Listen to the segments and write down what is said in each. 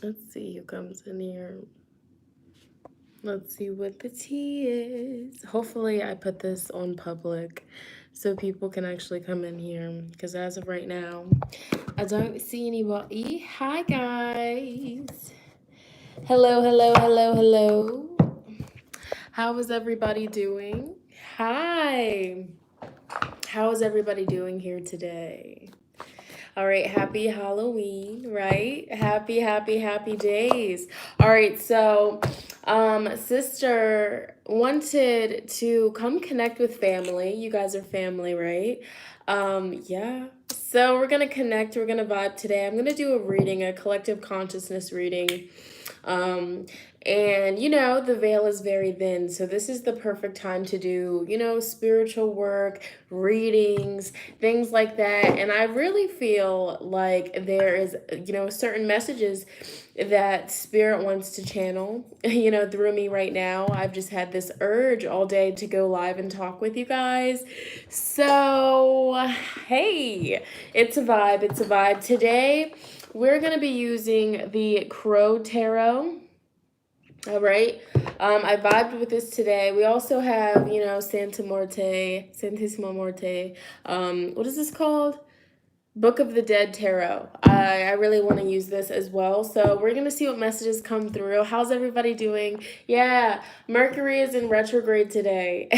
Let's see who comes in here. Let's see what the tea is. Hopefully I put this on public so people can actually come in here, because as of right now, I don't see anybody. Hi, guys. Hello, hello, hello, hello. How is everybody doing? Hi. How is everybody doing here today? All right, happy Halloween, right? Happy, happy, happy days. All right, so sister wanted to come connect with family. You guys are family, right? Yeah. So we're gonna connect, we're gonna vibe today. I'm gonna do a reading, a collective consciousness reading. Um, and the veil is very thin. So this is the perfect time to do, spiritual work, readings, things like that. And I really feel like there is, certain messages that spirit wants to channel, through me right now. I've just had this urge all day to go live and talk with you guys. So, hey, it's a vibe. It's a vibe. Today, we're going to be using the Crow Tarot. All right. I vibed with this today. We also have, Santissima Morte. What is this called? Book of the Dead Tarot. I really want to use this as well. So we're going to see what messages come through. How's everybody doing? Yeah, Mercury is in retrograde today.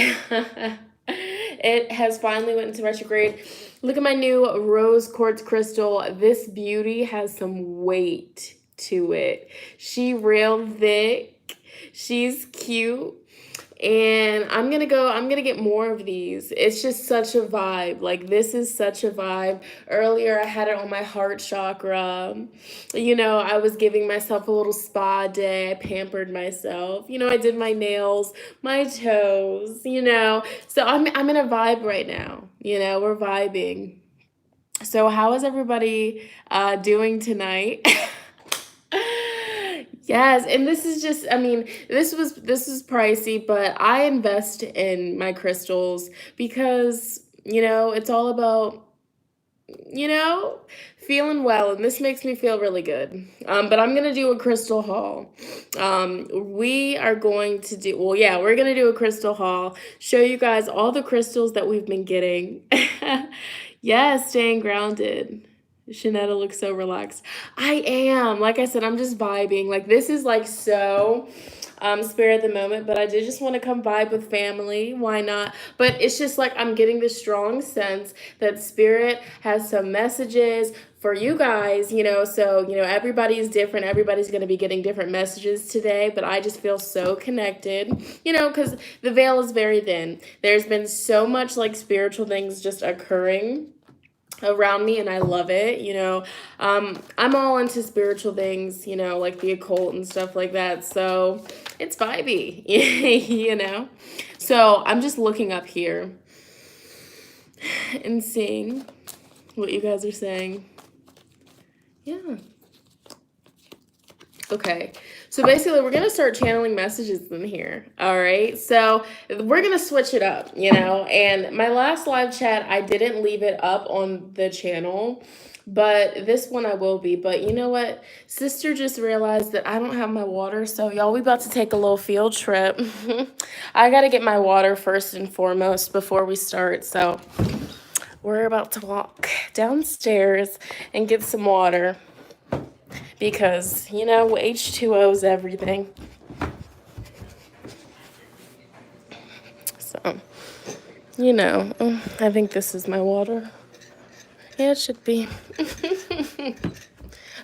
It has finally went into retrograde. Look at my new rose quartz crystal. This beauty has some weight to it. She real thick. She's cute. And I'm gonna get more of these. It's just such a vibe. Like, this is such a vibe. Earlier, I had it on my heart chakra. I was giving myself a little spa day. I pampered myself. I did my nails, my toes, So I'm in a vibe right now. We're vibing. So how is everybody doing tonight? Yes, and this is just, this is pricey, but I invest in my crystals because, it's all about, feeling well, and this makes me feel really good. But I'm gonna do a crystal haul. We are going to do, well, yeah, we're gonna do a crystal haul, show you guys all the crystals that we've been getting. Yeah, staying grounded. Shonnetta looks so relaxed. I am. Like I said, I'm just vibing. Like, this is like so spirit at the moment, but I did just want to come vibe with family. Why not? But it's just like I'm getting this strong sense that spirit has some messages for you guys, so, everybody is different. Everybody's going to be getting different messages today, but I just feel so connected, because the veil is very thin. There's been so much like spiritual things just occurring around me, and I love it. I'm all into spiritual things, like the occult and stuff like that, so it's vibey. So I'm just looking up here and seeing what you guys are saying. Yeah. Okay, so basically we're going to start channeling messages in here, all right? So we're going to switch it up, and my last live chat, I didn't leave it up on the channel, but this one I will be. But you know what? Sister just realized that I don't have my water, so y'all, we about to take a little field trip. I got to get my water first and foremost before we start, so we're about to walk downstairs and get some water. Because, H2O is everything. So, I think this is my water. Yeah, it should be.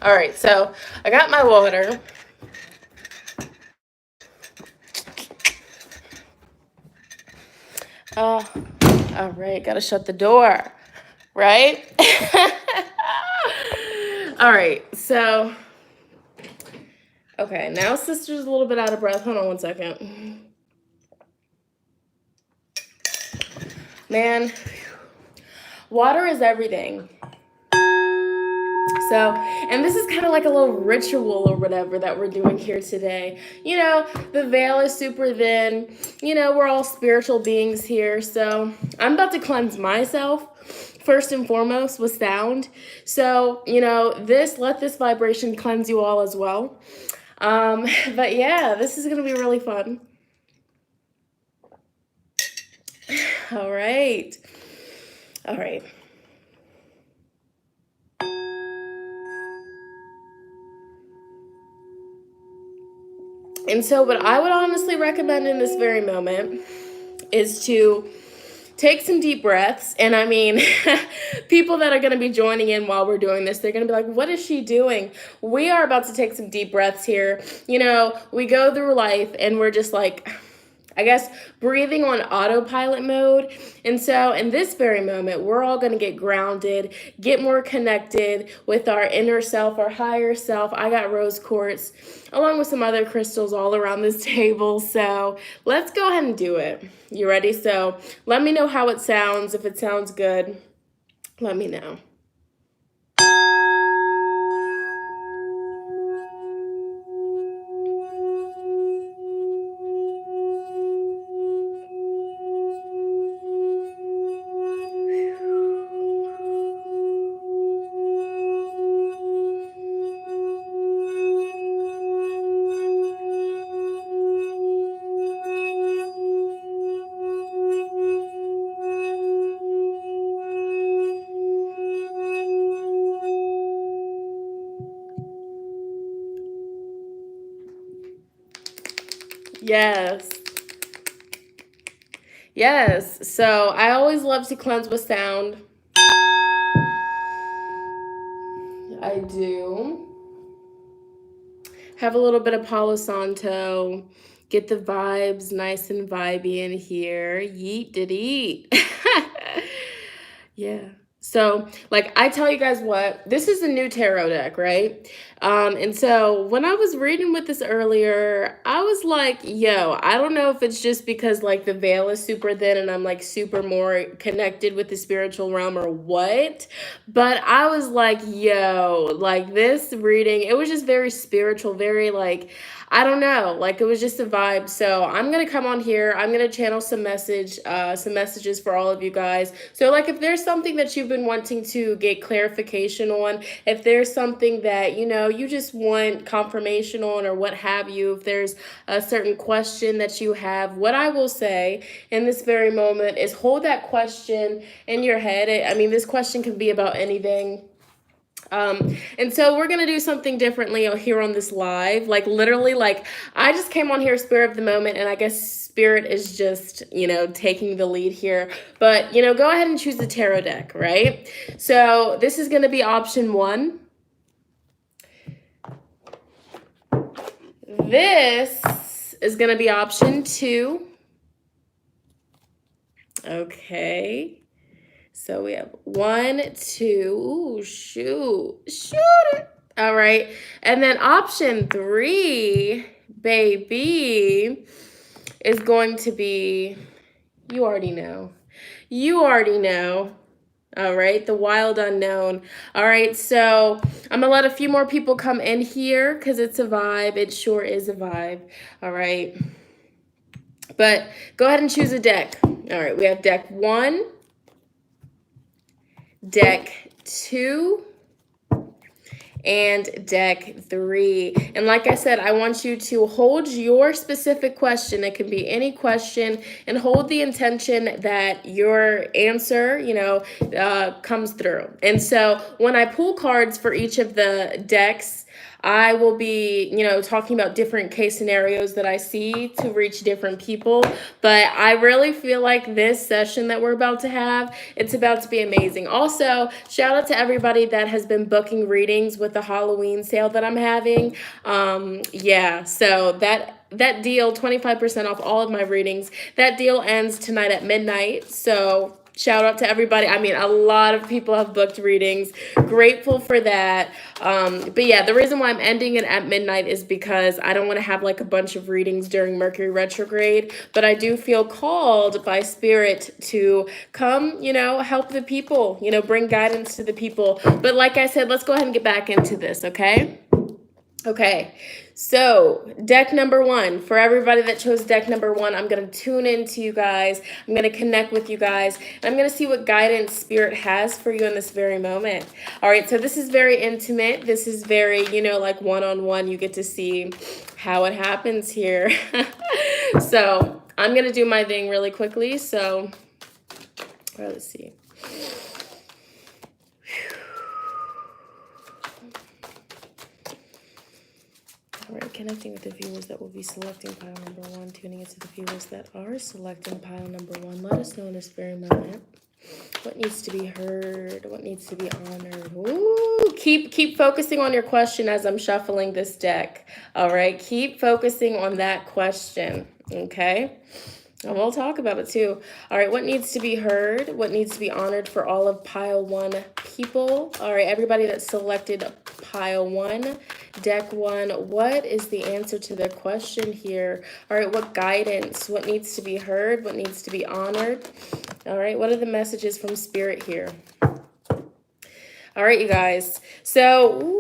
All right, so I got my water. All right, gotta shut the door, right? All right, so, okay, now sister's a little bit out of breath. Hold on one second. Man, water is everything. So, and this is kind of like a little ritual or whatever that we're doing here today. You know, the veil is super thin. You know, we're all spiritual beings here. So, I'm about to cleanse myself first and foremost with sound. So, you know, let this vibration cleanse you all as well. But yeah, this is going to be really fun. All right. All right. And so, what I would honestly recommend in this very moment is to take some deep breaths. And I mean, people that are going to be joining in while we're doing this, they're going to be like, what is she doing? We are about to take some deep breaths here. You know, we go through life and we're just like, I guess, breathing on autopilot mode. And so in this very moment, we're all going to get grounded, get more connected with our inner self, our higher self. I got rose quartz along with some other crystals all around this table. So let's go ahead and do it. You ready? So let me know how it sounds. If it sounds good, let me know. Yes. Yes. So I always love to cleanse with sound. I do. Have a little bit of Palo Santo. Get the vibes nice and vibey in here. Yeet did eat. Yeah. So, like, I tell you guys what, this is a new tarot deck, right? And so when I was reading with this earlier, I was like, yo, I don't know if it's just because like the veil is super thin and I'm like super more connected with the spiritual realm or what, but I was like, yo, like this reading, it was just very spiritual, very like, I don't know, like it was just a vibe. So I'm gonna come on here. I'm gonna channel some messages for all of you guys. So like if there's something that you've been wanting to get clarification on, if there's something that you just want confirmation on or what have you, if there's a certain question that you have, what I will say in this very moment is hold that question in your head. I mean, this question can be about anything. And so we're going to do something differently here on this live. Like literally, like I just came on here spirit of the moment, and I guess spirit is just, taking the lead here. But, go ahead and choose the tarot deck, right? So this is going to be option 1. This is going to be option 2. Okay. So we have 1, 2. Ooh, shoot it. All right. And then option 3, baby, is going to be, you already know. All right, the wild unknown. All right, so I'm gonna let a few more people come in here because it's a vibe. It sure is a vibe. All right, but go ahead and choose a deck. All right, we have deck 1, deck 2, and deck 3. And like I said, I want you to hold your specific question. It can be any question, and hold the intention that your answer, comes through. And so when I pull cards for each of the decks, I will be, talking about different case scenarios that I see to reach different people. But I really feel like this session that we're about to have, it's about to be amazing. Also, shout out to everybody that has been booking readings with the Halloween sale that I'm having. Yeah, so that deal, 25% off all of my readings, that deal ends tonight at midnight. So Shout out to everybody. I mean, a lot of people have booked readings. Grateful for that. But yeah, the reason why I'm ending it at midnight is because I don't want to have like a bunch of readings during Mercury retrograde. But I do feel called by Spirit to come, help the people, bring guidance to the people. But like I said, let's go ahead and get back into this, okay? Okay, so deck number one, for everybody that chose deck number one, I'm going to tune into you guys. I'm going to connect with you guys. And I'm going to see what guidance Spirit has for you in this very moment. All right, so this is very intimate. This is very, like one-on-one. You get to see how it happens here. So I'm going to do my thing really quickly. So, all right, let's see. All right, connecting with the viewers that will be selecting pile number one, tuning into the viewers that are selecting pile number one. Let us know in this very moment what needs to be heard, what needs to be honored. Ooh, keep focusing on your question as I'm shuffling this deck. All right, keep focusing on that question, okay? And we'll talk about it too. All right, what needs to be heard? What needs to be honored for all of pile one people? All right, everybody that selected pile one, deck one, what is the answer to the question here? All right, what guidance? What needs to be heard? What needs to be honored? All right, what are the messages from Spirit here? All right, you guys. So,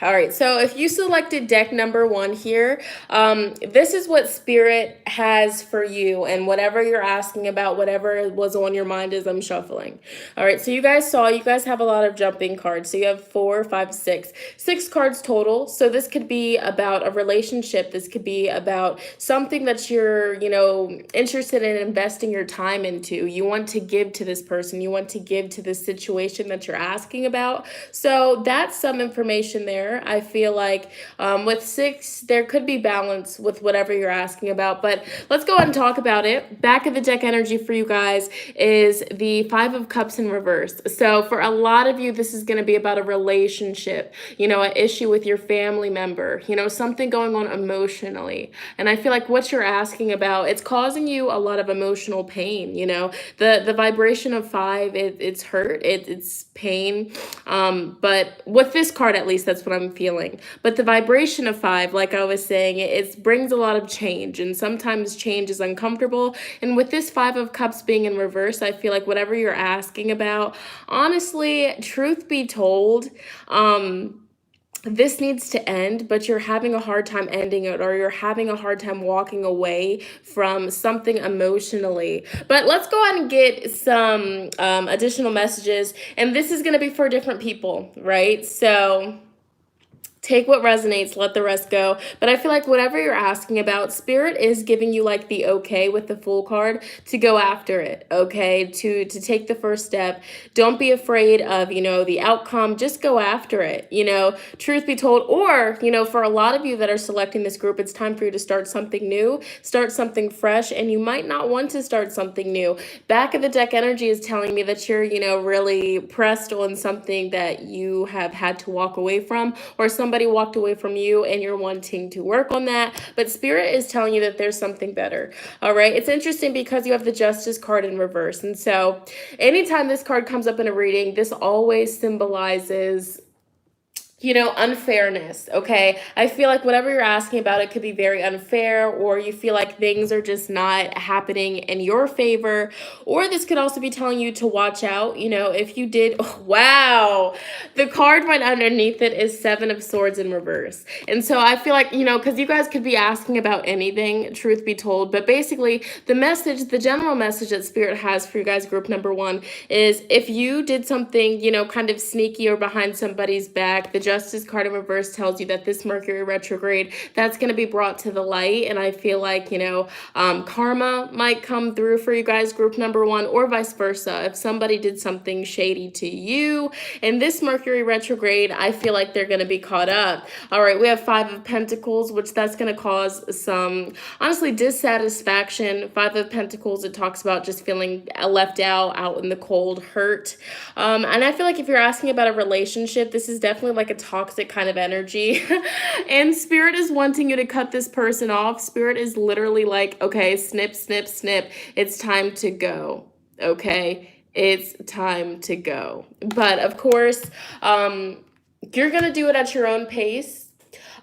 all right, so if you selected deck number one here, this is what Spirit has for you and whatever you're asking about, whatever was on your mind as I'm shuffling. All right, so you guys have a lot of jumping cards. So you have 4, 5, 6. 6 cards total. So this could be about a relationship. This could be about something that you're, interested in investing your time into. You want to give to this person. You want to give to this situation that you're asking about. So that's some information there. I feel like with 6, there could be balance with whatever you're asking about, but let's go ahead and talk about it. Back of the deck energy for you guys is the 5 of Cups in reverse. So for a lot of you, this is going to be about a relationship, an issue with your family member, something going on emotionally. And I feel like what you're asking about, it's causing you a lot of emotional pain. The vibration of 5, it's hurt, it's pain. But with this card, at least, that's what I'm feeling. But the vibration of 5, like I was saying, it brings a lot of change, and sometimes change is uncomfortable. And with this 5 of Cups being in reverse, I feel like whatever you're asking about, honestly, truth be told, this needs to end, but you're having a hard time ending it, or you're having a hard time walking away from something emotionally. But let's go ahead and get some additional messages, and this is going to be for different people, right? So take what resonates, let the rest go. But I feel like whatever you're asking about, Spirit is giving you like the okay with the Fool card to go after it, okay? To take the first step. Don't be afraid of, the outcome. Just go after it, truth be told. Or, for a lot of you that are selecting this group, it's time for you to start something new, start something fresh, and you might not want to start something new. Back of the deck energy is telling me that you're, really pressed on something that you have had to walk away from, or somebody walked away from you and you're wanting to work on that, but Spirit is telling you that there's something better. All right, it's interesting because you have the Justice card in reverse, and so anytime this card comes up in a reading, this always symbolizes unfairness, okay? I feel like whatever you're asking about, it could be very unfair, or you feel like things are just not happening in your favor, or this could also be telling you to watch out, if you did, wow, the card right underneath it is 7 of Swords in reverse. And so I feel like, because you guys could be asking about anything, truth be told, but basically the general message that Spirit has for you guys, group number one, is if you did something, kind of sneaky or behind somebody's back, the Justice card in reverse tells you that this Mercury retrograde, that's going to be brought to the light. And I feel like, karma might come through for you guys, group number one, or vice versa. If somebody did something shady to you in this Mercury retrograde, I feel like they're going to be caught up. All right, we have 5 of Pentacles, which that's going to cause some, honestly, dissatisfaction. 5 of Pentacles, it talks about just feeling left out in the cold, hurt. And I feel like if you're asking about a relationship, this is definitely like a toxic kind of energy. And Spirit is wanting you to cut this person off. Spirit is literally like, okay, snip, snip, snip. It's time to go. Okay, it's time to go. But of course, you're going to do it at your own pace.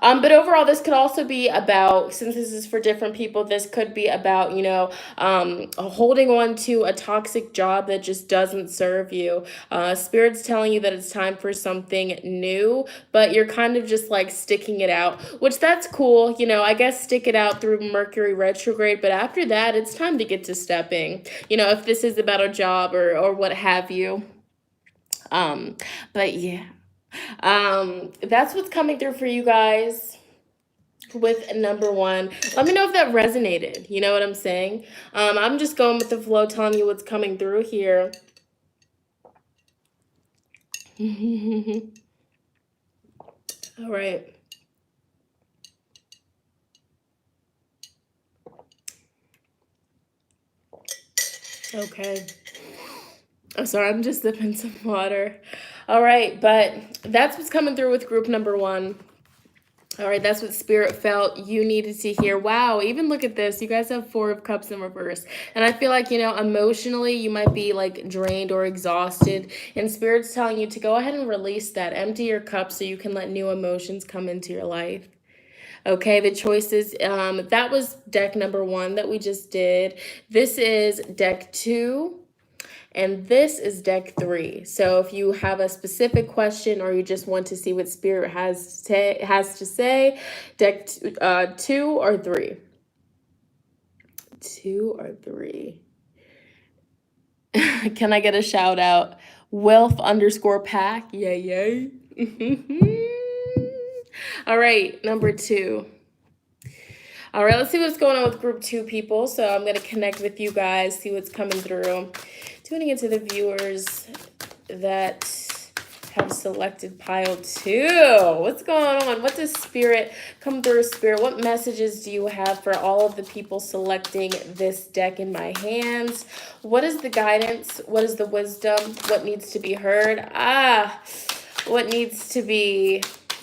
But overall, this could also be about, since this is for different people, this could be about, holding on to a toxic job that just doesn't serve you. Spirit's telling you that it's time for something new, but you're kind of just like sticking it out, which that's cool. I guess stick it out through Mercury retrograde, but after that, it's time to get to stepping, if this is about a job or what have you. Um, but yeah. That's what's coming through for you guys with number one. Let me know if that resonated. You know what I'm saying? I'm just going with the flow, telling you what's coming through here. All right. Okay. Oh, sorry, I'm just sipping some water. All right, but that's what's coming through with group number one. All right, that's what Spirit felt you needed to hear. Wow, even look at this. You guys have Four of Cups in reverse. And I feel like, emotionally, you might be like drained or exhausted. And Spirit's telling you to go ahead and release that. Empty your cup so you can let new emotions come into your life. Okay, the choices, that was deck number one that we just did. This is deck two. And this is deck three. So if you have a specific question or you just want to see what Spirit has to say, deck two or three. Two or three. Can I get a shout out? Wealth_pack. Yay, yay. All right, number two. All right, let's see what's going on with group two, people. So I'm going to connect with you guys, see what's coming through. Tuning into the viewers that have selected pile two. What's going on? What does Spirit come through, Spirit? What messages do you have for all of the people selecting this deck in my hands? What is the guidance? What is the wisdom? What needs to be heard? What needs to be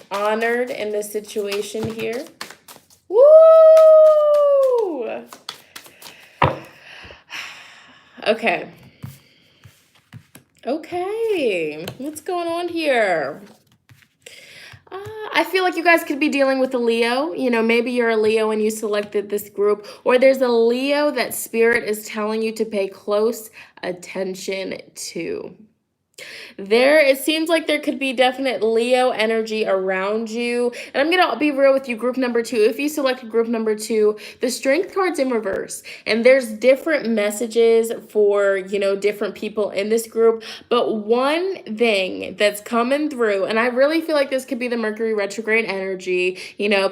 honored in this situation here? Woo! Okay. Okay. What's going on here? I feel like you guys could be dealing with a Leo. Maybe you're a Leo and you selected this group, or there's a Leo that Spirit is telling you to pay close attention to. It seems like there could be definite Leo energy around you. And I'm going to be real with you, group number two. If you selected group number two, the Strength card's in reverse. And there's different messages for, different people in this group. But one thing that's coming through, and I really feel like this could be the Mercury retrograde energy,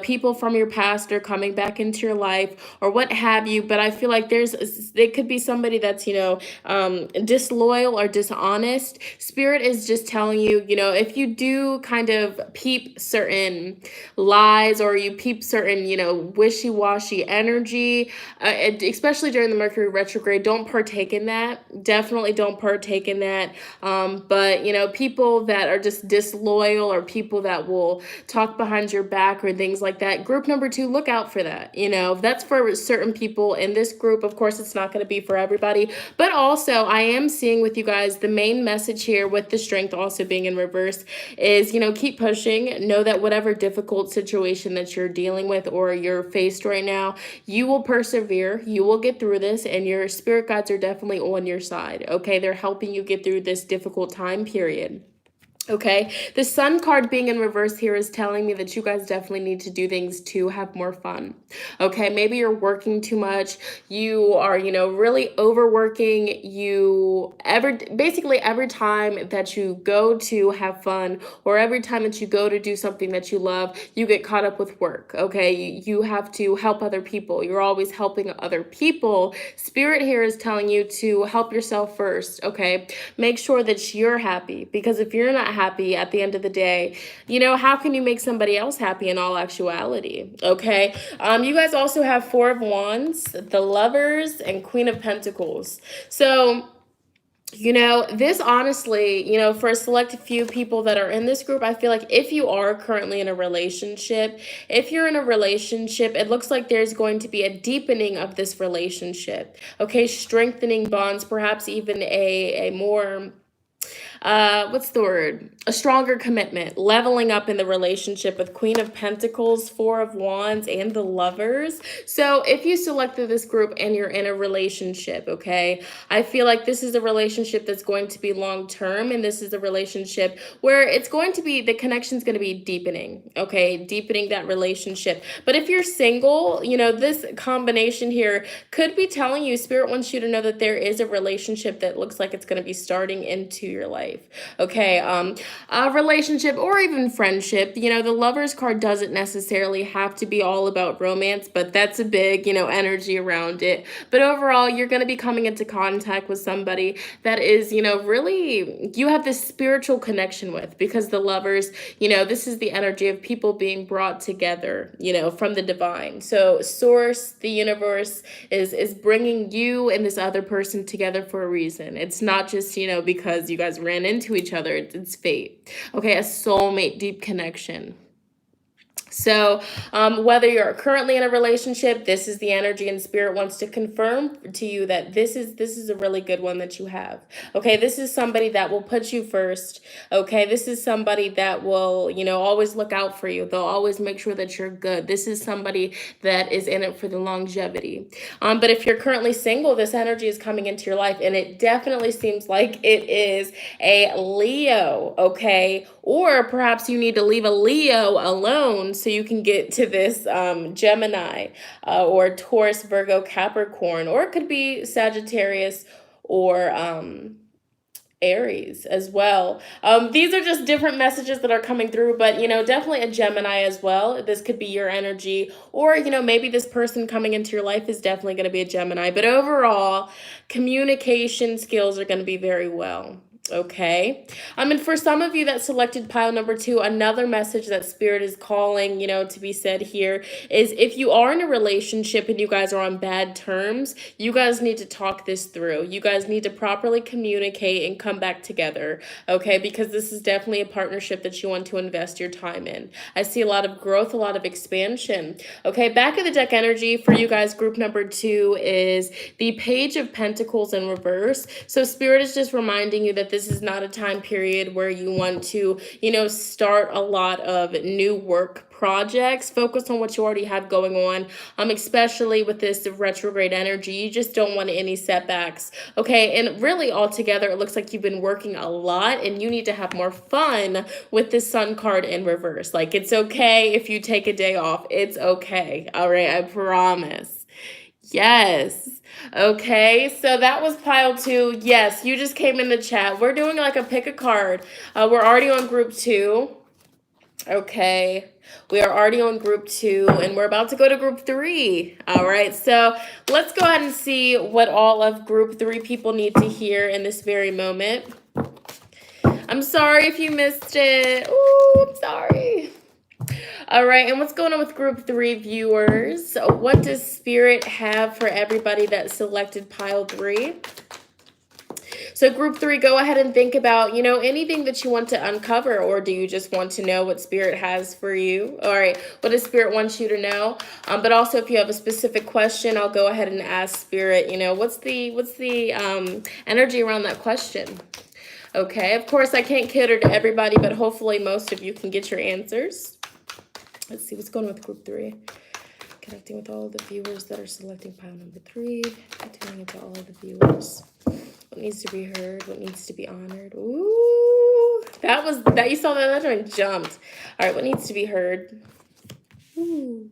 people from your past are coming back into your life or what have you. But I feel like it could be somebody that's, disloyal or dishonest. Spirit is just telling you, if you do kind of peep certain lies or you peep certain, wishy-washy energy, especially during the Mercury retrograde, don't partake in that. Definitely don't partake in that. But, people that are just disloyal or people that will talk behind your back or things like that, group number two, look out for that. That's for certain people in this group. Of course, it's not going to be for everybody. But also, I am seeing with you guys, the main message here with the Strength also being in reverse is, keep pushing. Know that whatever difficult situation that you're dealing with or you're faced right now, you will persevere. You will get through this, and your spirit guides are definitely on your side. Okay, they're helping you get through this difficult time period. Okay, the Sun card being in reverse here is telling me that you guys definitely need to do things to have more fun. Okay, maybe you're working too much. You are, really overworking. Basically every time that you go to have fun or every time that you go to do something that you love, you get caught up with work. Okay, you have to help other people. You're always helping other people. Spirit here is telling you to help yourself first. Okay, make sure that you're happy, because if you're not happy at the end of the day, how can you make somebody else happy in all actuality? Okay, you guys also have Four of Wands, the Lovers, and Queen of Pentacles. So You know, this honestly, you know, for a select few people that are in this group, I feel like if you are currently in a relationship, if you're in a relationship, it looks like there's going to be a deepening of this relationship. Okay, strengthening bonds, perhaps even a more what's the word? A stronger commitment, leveling up in the relationship with Queen of Pentacles, Four of Wands, and the Lovers. So if you selected this group and you're in a relationship, okay, I feel like this is a relationship that's going to be long term, and this is a relationship where it's going to be, the connection's going to be deepening, okay, deepening that relationship. But if you're single, you know, this combination here could be telling you, Spirit wants you to know that there is a relationship that looks like it's going to be starting into your life. Okay, a relationship or even friendship. You know, the Lovers card doesn't necessarily have to be all about romance, but that's a big, you know, energy around it. But overall, you're going to be coming into contact with somebody that is, you know, really, you have this spiritual connection with, because the Lovers, you know, this is the energy of people being brought together, you know, from the divine. So source, the universe is bringing you and this other person together for a reason. It's not just, you know, because you guys ran into each other. It's fate. Okay, a soulmate, deep connection. So whether you're currently in a relationship, this is the energy, and Spirit wants to confirm to you that this is a really good one that you have. Okay, this is somebody that will put you first. Okay, this is somebody that will, you know, always look out for you. They'll always make sure that you're good. This is somebody that is in it for the longevity. But if you're currently single, this energy is coming into your life, and it definitely seems like it is a Leo. Okay, or perhaps you need to leave a Leo alone so you can get to this Gemini or Taurus, Virgo, Capricorn, or it could be Sagittarius or Aries as well. These are just different messages that are coming through, but you know, definitely a Gemini as well. This could be your energy, or you know, maybe this person coming into your life is definitely going to be a Gemini. But overall, communication skills are going to be very well. Okay. And for some of you that selected pile number 2, another message that Spirit is calling, you know, to be said here is, if you are in a relationship and you guys are on bad terms, you guys need to talk this through. You guys need to properly communicate and come back together. Okay. Because this is definitely a partnership that you want to invest your time in. I see a lot of growth, a lot of expansion. Okay. Back of the deck energy for you guys, group number 2 is the Page of Pentacles in reverse. So Spirit is just reminding you that this is not a time period where you want to, you know, start a lot of new work projects. Focus on what you already have going on, especially with this retrograde energy. You just don't want any setbacks. Okay, and really altogether, it looks like you've been working a lot and you need to have more fun with this Sun card in reverse. Like, it's okay if you take a day off. It's okay. All right, I promise. Yes. Okay, so that was pile 2. Yes, you just came in the chat. We're doing like a pick a card. We're already on group 2. Okay, we are already on group 2, and we're about to go to group 3. All right, so let's go ahead and see what all of group 3 people need to hear in this very moment. I'm sorry if you missed it. Ooh, I'm sorry. All right, and what's going on with group 3 viewers? What does Spirit have for everybody that selected pile 3? So group 3, go ahead and think about, you know, anything that you want to uncover, or do you just want to know what Spirit has for you? All right, what does Spirit want you to know? But also, if you have a specific question, I'll go ahead and ask Spirit, you know, what's the energy around that question? Okay, of course, I can't cater to everybody, but hopefully most of you can get your answers. Let's see what's going on with group 3. Connecting with all the viewers that are selecting pile number 3. Tuning into all of the viewers. What needs to be heard? What needs to be honored? Ooh, that you saw that one jumped. All right, what needs to be heard? Ooh.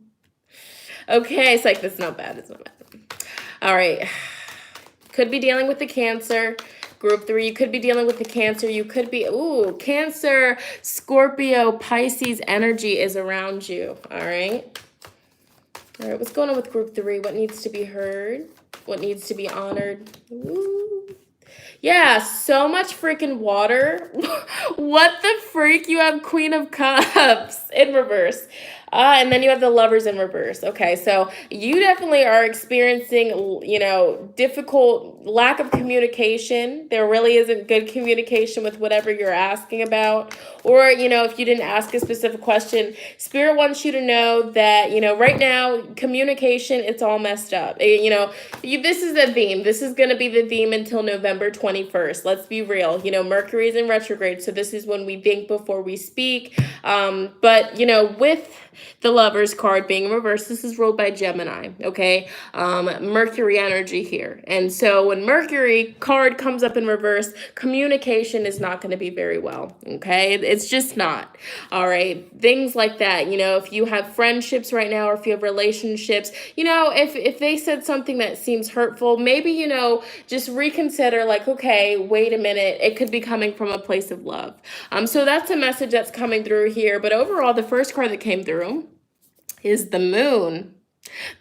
Okay, it's like, that's not bad. It's not bad. All right. Could be dealing with the Cancer. Group 3, you could be dealing with the Cancer. You could be, Cancer, Scorpio, Pisces energy is around you. All right. All right, what's going on with group 3? What needs to be heard? What needs to be honored? Ooh. Yeah, so much freaking water. What the freak? You have Queen of Cups in reverse. And then you have the lovers in reverse. Okay, so you definitely are experiencing, difficult lack of communication. There really isn't good communication with whatever you're asking about. Or, if you didn't ask a specific question, Spirit wants you to know that, right now, communication, it's all messed up. This is the theme. This is going to be the theme until November 21st. Let's be real. Mercury's in retrograde, so this is when we think before we speak. But, with the Lovers card being in reverse, this is ruled by Gemini, okay? Mercury energy here. And so when Mercury card comes up in reverse, communication is not going to be very well, okay? It's just not, all right? Things like that, if you have friendships right now or if you have relationships, if they said something that seems hurtful, maybe, just reconsider, like, okay, wait a minute, it could be coming from a place of love. So that's a message that's coming through here. But overall, the first card that came through is the moon.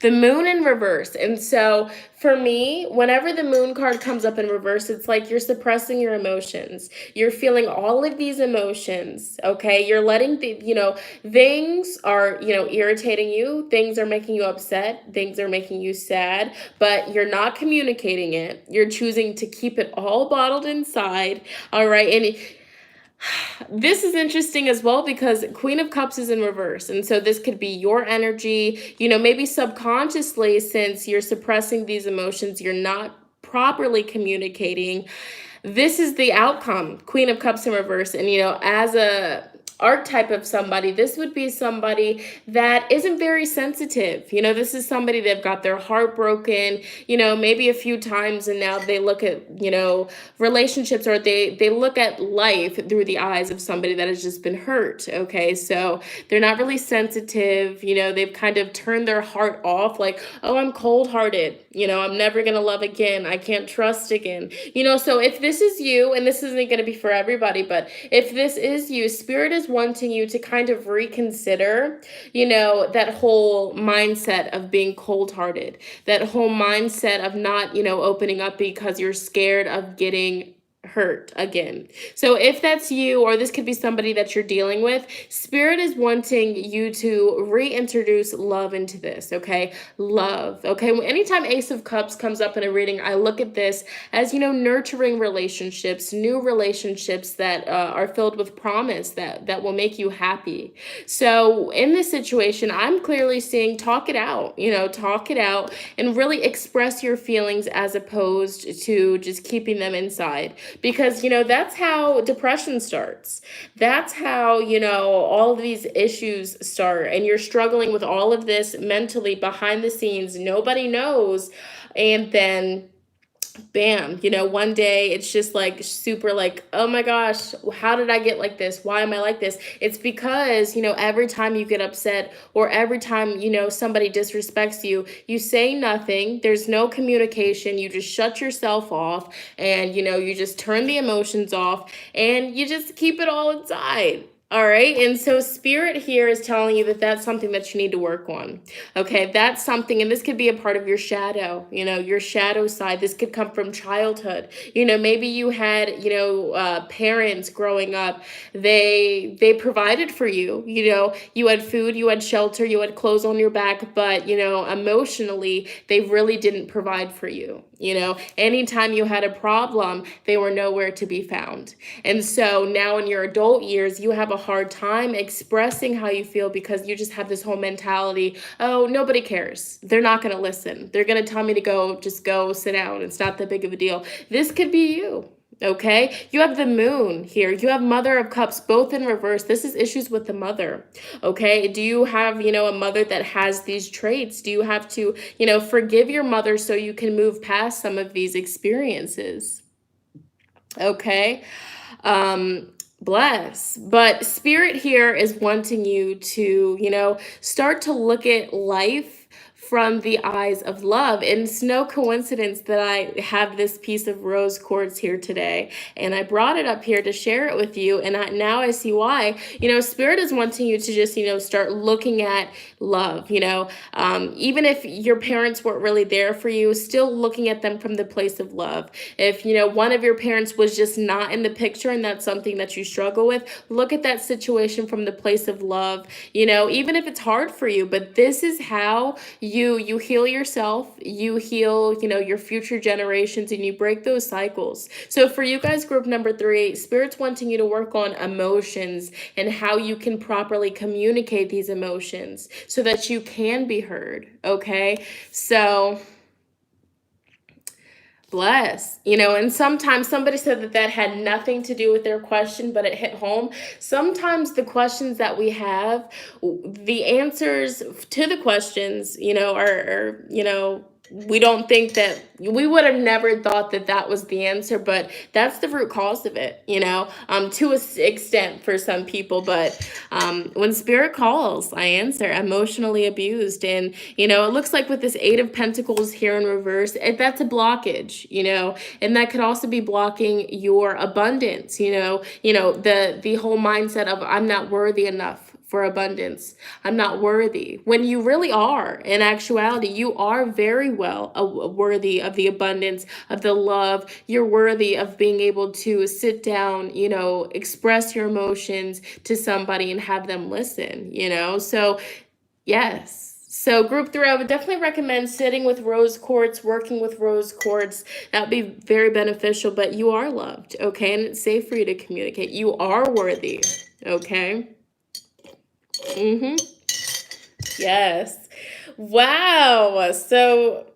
The moon in reverse. And so for me, whenever the moon card comes up in reverse, it's like you're suppressing your emotions. You're feeling all of these emotions, okay? You're letting things are, irritating you. Things are making you upset. Things are making you sad, but you're not communicating it. You're choosing to keep it all bottled inside, all right? And this is interesting as well because Queen of Cups is in reverse. And so this could be your energy, maybe subconsciously, since you're suppressing these emotions, you're not properly communicating. This is the outcome, Queen of Cups in reverse. And, as a archetype of somebody, this would be somebody that isn't very sensitive. This is somebody they've got their heart broken, maybe a few times, and now they look at, relationships, or they look at life through the eyes of somebody that has just been hurt. Okay, so they're not really sensitive. They've kind of turned their heart off, like, oh, I'm cold-hearted. I'm never gonna love again. I can't trust again. So if this is you, and this isn't gonna be for everybody, but if this is you, Spirit is wanting you to kind of reconsider, that whole mindset of being cold-hearted, that whole mindset of not, opening up because you're scared of getting hurt again. So if that's you, or this could be somebody that you're dealing with, Spirit is wanting you to reintroduce love into this, okay? Love, okay? Anytime Ace of Cups comes up in a reading, I look at this as, nurturing relationships, new relationships that are filled with promise, that will make you happy. So in this situation, I'm clearly seeing talk it out, talk it out and really express your feelings as opposed to just keeping them inside. Because, that's how depression starts. That's how, all of these issues start. And you're struggling with all of this mentally behind the scenes. Nobody knows. And then bam, one day it's just like super like, oh my gosh, how did I get like this? Why am I like this? It's because, every time you get upset, or every time, somebody disrespects you, you say nothing. There's no communication. You just shut yourself off, and, you just turn the emotions off, and you just keep it all inside. All right. And so Spirit here is telling you that that's something that you need to work on. Okay. That's something, and this could be a part of your shadow, your shadow side. This could come from childhood. Maybe you had, parents growing up, they provided for you, you had food, you had shelter, you had clothes on your back, but, emotionally, they really didn't provide for you. Anytime you had a problem, they were nowhere to be found. And so now in your adult years, you have a hard time expressing how you feel because you just have this whole mentality, oh, nobody cares. They're not going to listen. They're going to tell me to just go sit down. It's not that big of a deal. This could be you. Okay, you have the moon here. You have Mother of Cups, both in reverse. This is issues with the mother. Okay, do you have, a mother that has these traits? Do you have to, forgive your mother so you can move past some of these experiences? Okay, bless. But Spirit here is wanting you to, start to look at life from the eyes of love. And it's no coincidence that I have this piece of rose quartz here today. And I brought it up here to share it with you. And now I see why. Spirit is wanting you to just, start looking at love, even if your parents weren't really there for you, still looking at them from the place of love. If, one of your parents was just not in the picture and that's something that you struggle with, look at that situation from the place of love, even if it's hard for you. But this is how you heal yourself, you heal, your future generations, and you break those cycles. So for you guys, group number 3, Spirit's wanting you to work on emotions and how you can properly communicate these emotions so that you can be heard. Okay, so bless, and sometimes somebody said that had nothing to do with their question, but it hit home. Sometimes the questions that we have, the answers to the questions, are we don't think that we would have never thought that was the answer, but that's the root cause of it, to an extent for some people. But when Spirit calls, I answer. Emotionally abused. And, it looks like with this 8 of Pentacles here in reverse, that's a blockage, and that could also be blocking your abundance, the whole mindset of I'm not worthy enough for abundance. I'm not worthy. When you really are, in actuality, you are very well worthy of the abundance, of the love. You're worthy of being able to sit down, express your emotions to somebody and have them listen, So, yes. So group 3, I would definitely recommend sitting with rose quartz, working with rose quartz. That would be very beneficial, but you are loved, okay? And it's safe for you to communicate. You are worthy, okay? Yes. Wow. So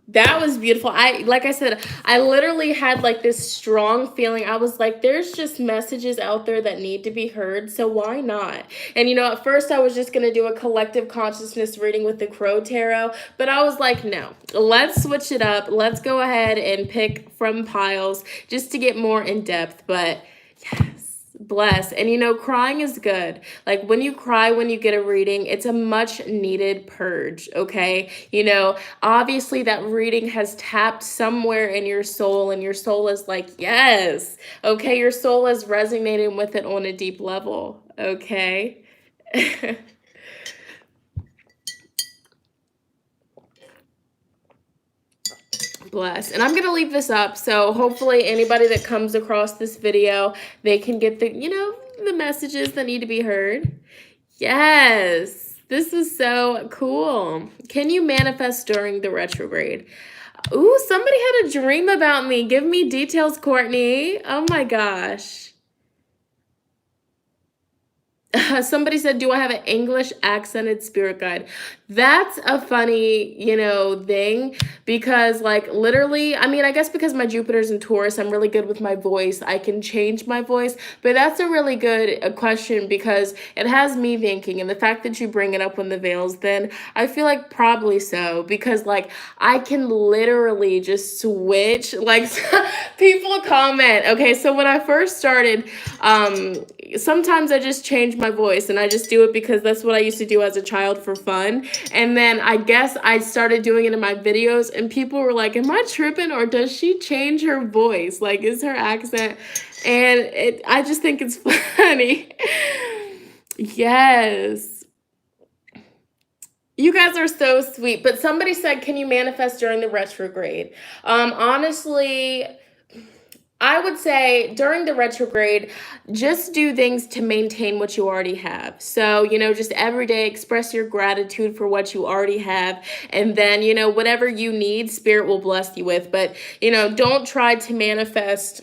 that was beautiful. Like I said, I literally had like this strong feeling. I was like, there's just messages out there that need to be heard. So why not? And at first I was just going to do a collective consciousness reading with the Crow Tarot, but I was like, no, let's switch it up. Let's go ahead and pick from piles just to get more in depth. But yes. Bless. And crying is good. Like when you cry, when you get a reading, it's a much needed purge. Okay. Obviously that reading has tapped somewhere in your soul, and your soul is like, yes. Okay. Your soul is resonating with it on a deep level. Okay. Bless. And I'm going to leave this up. So hopefully anybody that comes across this video, they can get the, the messages that need to be heard. Yes. This is so cool. Can you manifest during the retrograde? Ooh, somebody had a dream about me. Give me details, Courtney. Oh my gosh. Somebody said, do I have an English accented spirit guide? That's a funny, thing, because like literally, I mean, I guess because my Jupiter's in Taurus, I'm really good with my voice. I can change my voice, but that's a really good question because it has me thinking, and the fact that you bring it up when the veils, then I feel like probably so, because like I can literally just switch, like people comment. Okay, so when I first started, sometimes I just change my voice, and I just do it because that's what I used to do as a child for fun. And then I guess I started doing it in my videos, and people were like, am I tripping, or does she change her voice? Like, is her accent? And I just think it's funny. Yes. You guys are so sweet. But somebody said, can you manifest during the retrograde? Honestly, I would say during the retrograde, just do things to maintain what you already have. So, just every day express your gratitude for what you already have. And then, whatever you need, Spirit will bless you with. But, don't try to manifest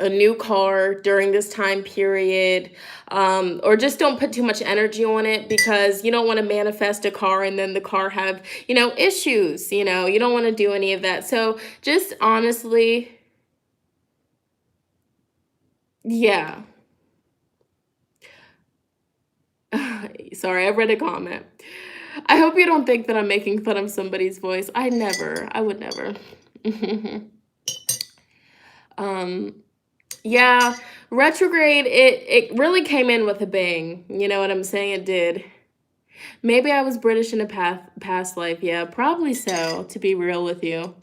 a new car during this time period, or just don't put too much energy on it, because you don't want to manifest a car and then the car have, issues. You don't want to do any of that. So just honestly, yeah. Sorry, I read a comment. I hope you don't think that I'm making fun of somebody's voice. I would never. Yeah, retrograde, it really came in with a bang. You know what I'm saying? It did. Maybe I was British in a past life. Yeah, probably so, to be real with you.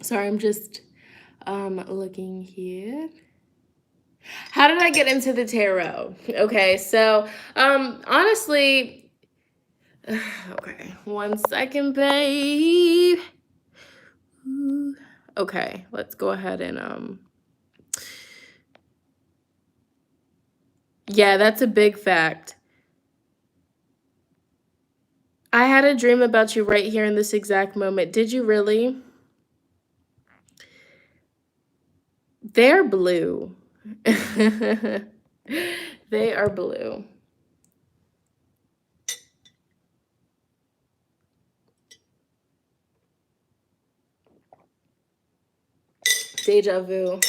Sorry, I'm just looking here. How did I get into the tarot? Okay, so honestly, okay, 1 second, babe. Okay, let's go ahead and yeah, that's a big fact. I had a dream about you right here in this exact moment. Did you really? They're blue. They are blue. Deja vu.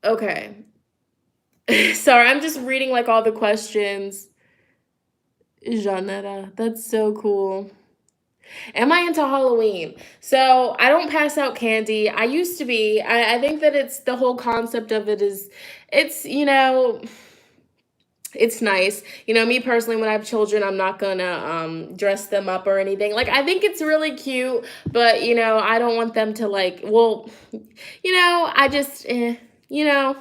Okay. Sorry, I'm just reading like all the questions. Shonnetta, that's so cool. Am I into Halloween? So I don't pass out candy. I used to be. I think that it's the whole concept of it is, it's, it's nice. Me personally, when I have children, I'm not gonna dress them up or anything. Like, I think it's really cute, but I don't want them to like, well, I just, you know.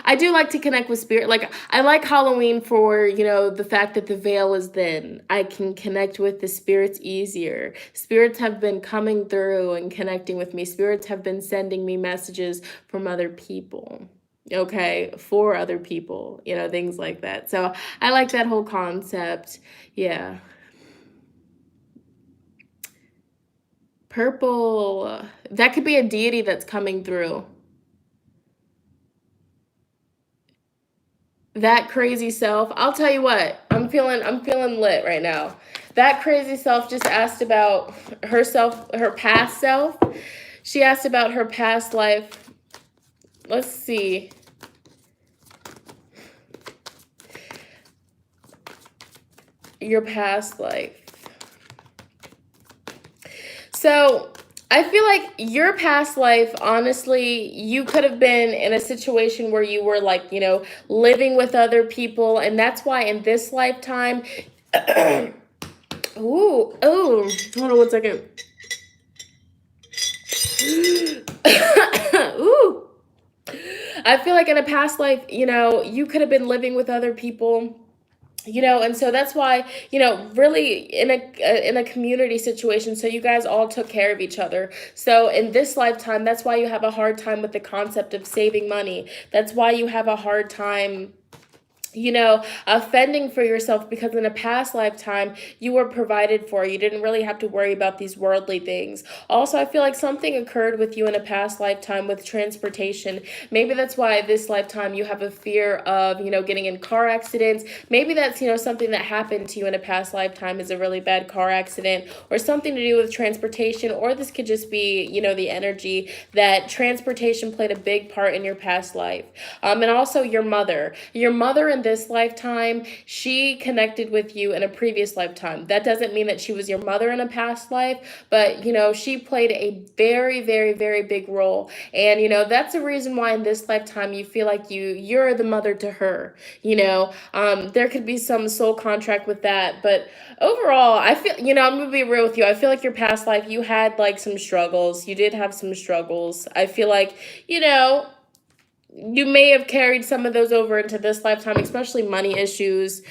I do like to connect with spirit. Like, I like Halloween for, the fact that the veil is thin. I can connect with the spirits easier. Spirits have been coming through and connecting with me. Spirits have been sending me messages from other people. Okay, for other people, things like that. So I like that whole concept. Yeah. Purple. That could be a deity that's coming through. That crazy self. I'll tell you what. I'm feeling lit right now. That crazy self just asked about herself, her past self. She asked about her past life. Let's see. Your past life. So, I feel like your past life, honestly, you could have been in a situation where you were like, living with other people. And that's why in this lifetime, ooh, oh, hold on 1 second. Ooh. I feel like in a past life, you could have been living with other people, and so that's why, really in a community situation, so you guys all took care of each other. So in this lifetime, that's why you have a hard time with the concept of saving money. That's why you have a hard time, fending for yourself, because in a past lifetime you were provided for. You didn't really have to worry about these worldly things. Also, I feel like something occurred with you in a past lifetime with transportation. Maybe that's why this lifetime you have a fear of, getting in car accidents. Maybe that's, something that happened to you in a past lifetime is a really bad car accident, or something to do with transportation. Or this could just be, the energy that transportation played a big part in your past life. And also your mother in this lifetime, she connected with you in a previous lifetime. That doesn't mean that she was your mother in a past life, but she played a very, very, very big role. And that's the reason why in this lifetime you feel like you're the mother to her. There could be some soul contract with that, but overall, I feel, I'm gonna be real with you. I feel like your past life, you had like some struggles. You did have some struggles. I feel like, you may have carried some of those over into this lifetime, especially money issues,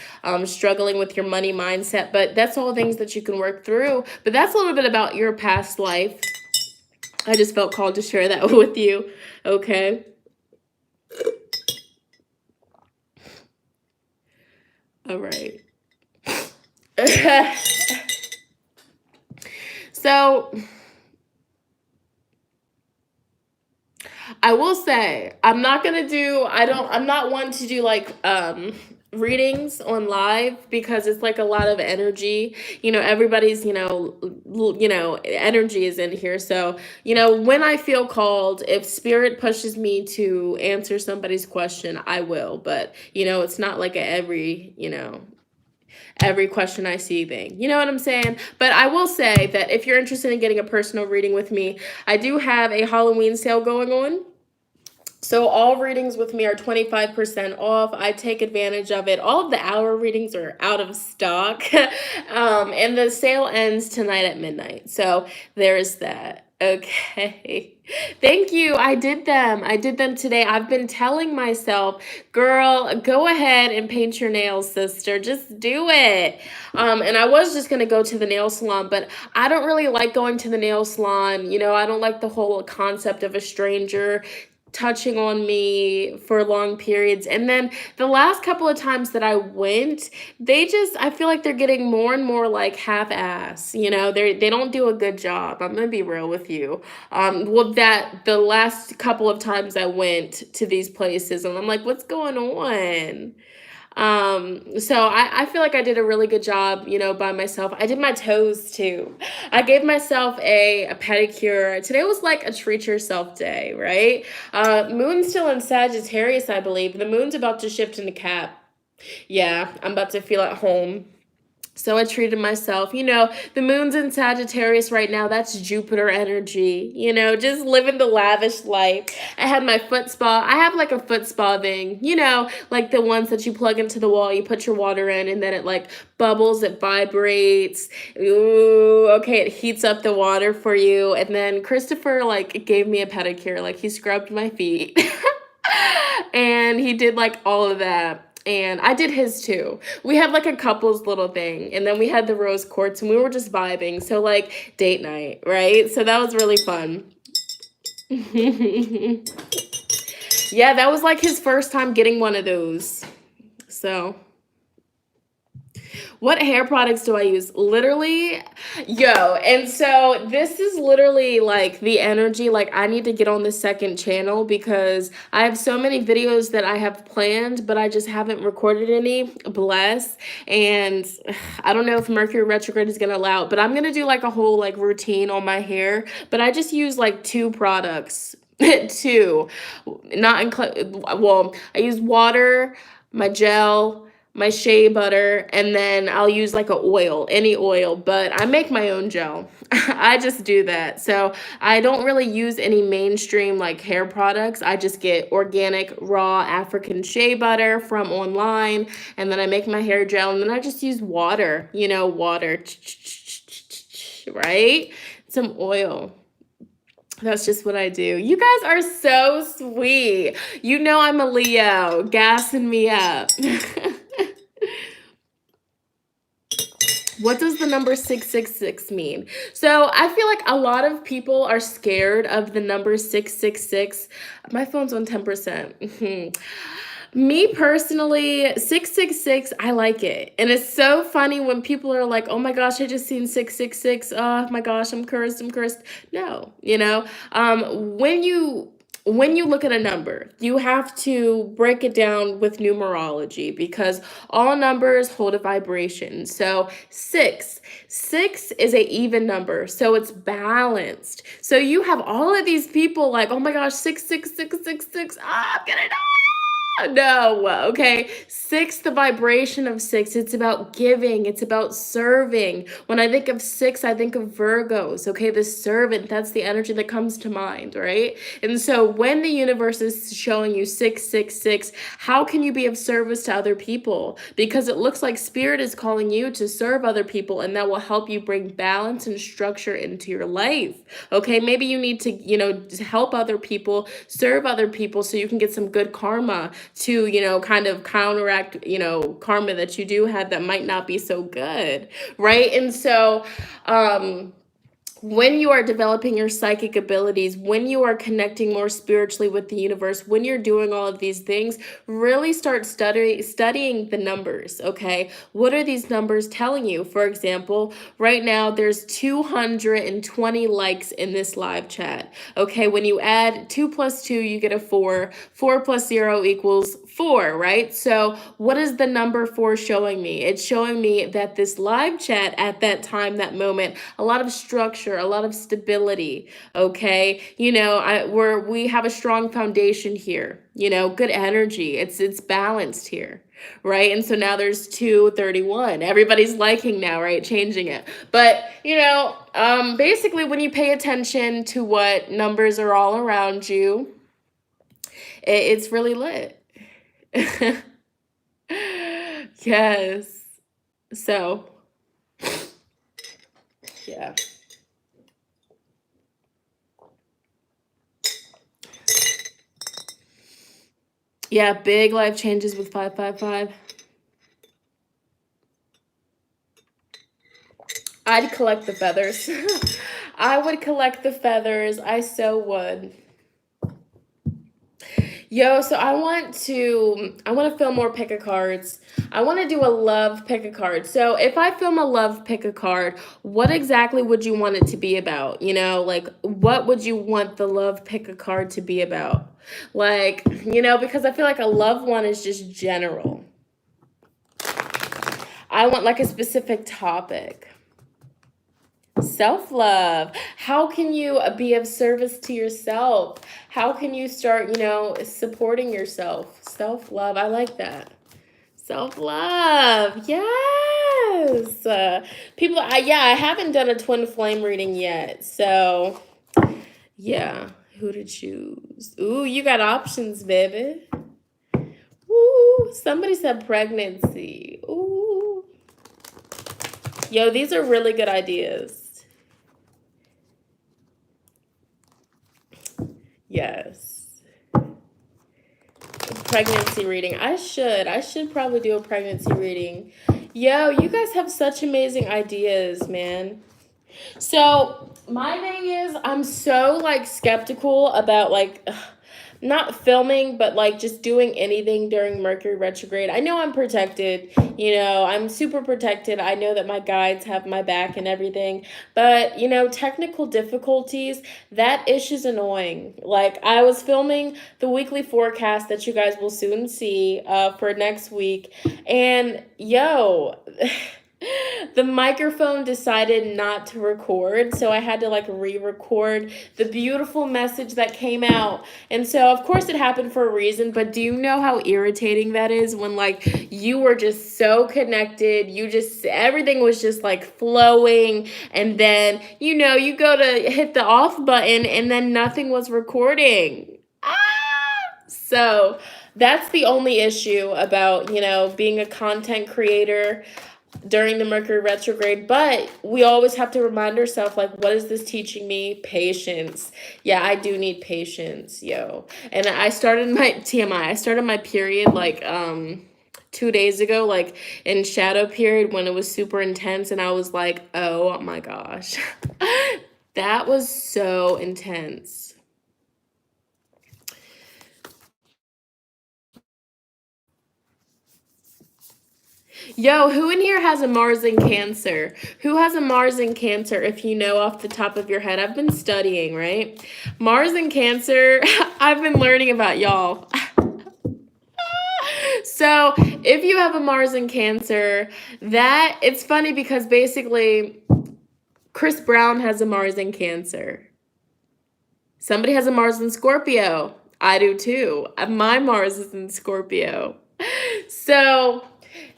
struggling with your money mindset. But that's all things that you can work through. But that's a little bit about your past life. I just felt called to share that with you. Okay. All right. So I will say I'm not one to do like readings on live, because it's like a lot of energy. Everybody's, energy is in here. So, when I feel called, if spirit pushes me to answer somebody's question, I will. But, it's not like a every, every question I see thing. You know what I'm saying? But I will say that if you're interested in getting a personal reading with me, I do have a Halloween sale going on. So all readings with me are 25% off. I take advantage of it. All of the hour readings are out of stock. And the sale ends tonight at midnight. So there's that. Okay. Thank you. I did them. I did them today. I've been telling myself, girl, go ahead and paint your nails, sister. Just do it. And I was just going to go to the nail salon, but I don't really like going to the nail salon. You know, I don't like the whole concept of a stranger touching on me for long periods. And then the last couple of times that I went, I feel like they're getting more and more like half-ass. You know, they don't do a good job. I'm gonna be real with you. Well, that the last couple of times I went to these places, and I'm like, what's going on? So I feel like I did a really good job, you know, by myself. I did my toes too. I gave myself a pedicure. Today was like a treat yourself day, right? Moon's still in Sagittarius, I believe. The moon's about to shift into Cap. Yeah, I'm about to feel at home. So I treated myself. You know, the moon's in Sagittarius right now. That's Jupiter energy. You know, just living the lavish life. I had my foot spa. I have like a foot spa thing. You know, like the ones that you plug into the wall. You put your water in, and then it like bubbles. It vibrates. Ooh, okay. It heats up the water for you. And then Christopher like gave me a pedicure. Like he scrubbed my feet. And he did like all of that. And I did his too. We had like a couple's little thing. And then we had the rose quartz and we were just vibing. So like date night, right? So that was really fun. Yeah, that was like his first time getting one of those. So what hair products do I use? Literally, yo. And so this is literally like the energy. Like I need to get on the second channel because I have so many videos that I have planned, but I just haven't recorded any. Bless. And I don't know if Mercury retrograde is gonna allow it, but I'm gonna do like a whole like routine on my hair. But I just use like 2 products. 2, not include. Well, I use water, my gel, my shea butter, and then I'll use like a oil, any oil, but I make my own gel. I just do that. So I don't really use any mainstream like hair products. I just get organic raw African shea butter from online, and then I make my hair gel, and then I just use water, you know, water, right? Some oil. That's just what I do. You guys are so sweet. You know I'm a Leo, gassing me up. What does the number 666 mean? So I feel like a lot of people are scared of the number 666. My phone's on 10%. Me personally, 666, I like it. And it's so funny when people are like, oh my gosh, I just seen 666. Oh my gosh, I'm cursed, I'm cursed. No, you know, when you look at a number, you have to break it down with numerology because all numbers hold a vibration. So 6 is a even number, so it's balanced. So you have all of these people like, oh my gosh, 66666. Ah, I'm gonna die. No, okay. 6, the vibration of 6, it's about giving, it's about serving. When I think of 6, I think of Virgos, okay? The servant, that's the energy that comes to mind, right? And so when the universe is showing you 666, how can you be of service to other people? Because it looks like spirit is calling you to serve other people, and that will help you bring balance and structure into your life, okay? Maybe you need to, you know, help other people, serve other people so you can get some good karma to, you know, kind of counteract, you know, karma that you do have that might not be so good, right? And so, when you are developing your psychic abilities, when you are connecting more spiritually with the universe, when you're doing all of these things, really start studying the numbers, okay? What are these numbers telling you? For example, right now there's 220 likes in this live chat, okay? When you add 2 plus 2, you get a 4. 4 plus 0 equals 4, right? So what is the number 4 showing me? It's showing me that this live chat at that time, that moment, a lot of structure, structure, a lot of stability. Okay, we have a strong foundation here. Good energy. It's balanced here, right? And so now there's 231. Everybody's liking now, right? Changing it. But basically, when you pay attention to what numbers are all around you, it's really lit. Yes. So, yeah. Yeah, big life changes with 555. I'd collect the feathers. I would collect the feathers. I so would. Yo, so I want to film more pick a cards. I want to do a love pick a card. So if I film a love pick a card, what exactly would you want it to be about? Like what would you want the love pick a card to be about? Like, because I feel like a love one is just general. I want like a specific topic. Self-love. How can you be of service to yourself? How can you start, supporting yourself? Self-love. I like that. Self-love. Yes. I haven't done a twin flame reading yet. So, yeah. Who to choose? Ooh, you got options, baby. Ooh, somebody said pregnancy. Ooh. Yo, these are really good ideas. Yes. Pregnancy reading. I should probably do a pregnancy reading. Yo, you guys have such amazing ideas, man. So my thing is, I'm so like skeptical about like not filming, but like just doing anything during Mercury retrograde. I know I'm protected, I'm super protected. I know that my guides have my back and everything, but technical difficulties, that issue's annoying. Like I was filming the weekly forecast that you guys will soon see for next week, and yo, the microphone decided not to record, so I had to like re-record the beautiful message that came out. And so of course it happened for a reason, but do you know how irritating that is when like you were just so connected, everything was just like flowing, and then you go to hit the off button and then nothing was recording. So that's the only issue about being a content creator during the Mercury retrograde. But we always have to remind ourselves, like, what is this teaching me? Patience. Yeah, I do need patience, yo. And I started my TMI. I started my period like 2 days ago, like in shadow period when it was super intense, and I was like, oh my gosh. That was so intense. Yo, who in here has a Mars in Cancer? Who has a Mars in Cancer, if you know off the top of your head? I've been studying, right? Mars in Cancer, I've been learning about y'all. So, if you have a Mars in Cancer, it's funny because basically Chris Brown has a Mars in Cancer. Somebody has a Mars in Scorpio. I do too. My Mars is in Scorpio. So,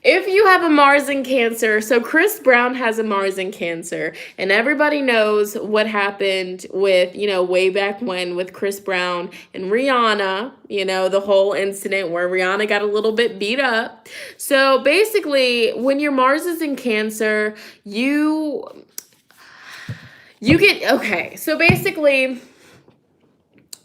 if you have a Mars in Cancer, so Chris Brown has a Mars in Cancer, and everybody knows what happened with, way back when with Chris Brown and Rihanna, the whole incident where Rihanna got a little bit beat up. So basically, when your Mars is in Cancer, you get, okay, so basically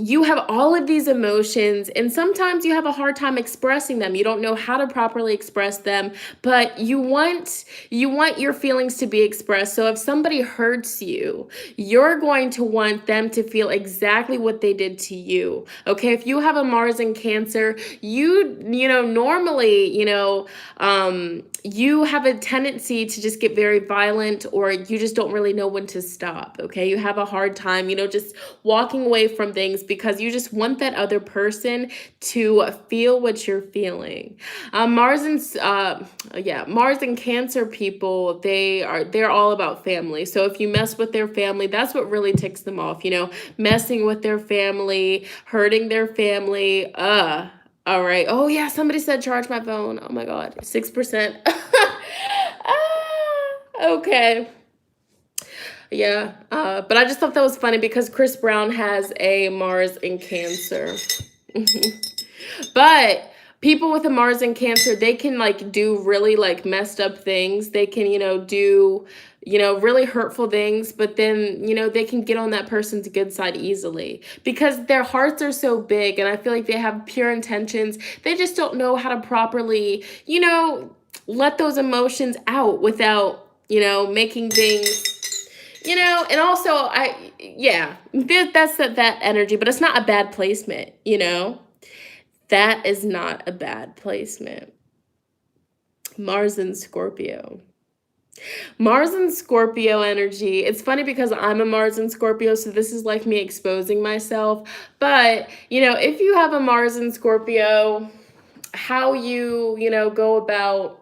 you have all of these emotions, and sometimes you have a hard time expressing them. You don't know how to properly express them, but you want your feelings to be expressed. So if somebody hurts you, you're going to want them to feel exactly what they did to you. Okay, if you have a Mars in Cancer, you normally, you have a tendency to just get very violent, or you just don't really know when to stop. Okay, you have a hard time, just walking away from things because you just want that other person to feel what you're feeling. Mars and Cancer people, they're all about family. So if you mess with their family, that's what really ticks them off. Messing with their family, hurting their family. All right. Oh yeah, somebody said charge my phone. Oh my God, 6%. Okay. Yeah. But I just thought that was funny because Chris Brown has a Mars in Cancer. But people with a Mars in Cancer, they can like do really like messed up things. They can, do, really hurtful things, but then, they can get on that person's good side easily because their hearts are so big, and I feel like they have pure intentions. They just don't know how to properly, let those emotions out without, making things, and also that's that energy, but it's not a bad placement, That is not a bad placement. Mars and Scorpio. Mars and Scorpio energy. It's funny because I'm a Mars and Scorpio, so this is like me exposing myself. But, if you have a Mars and Scorpio, how you, go about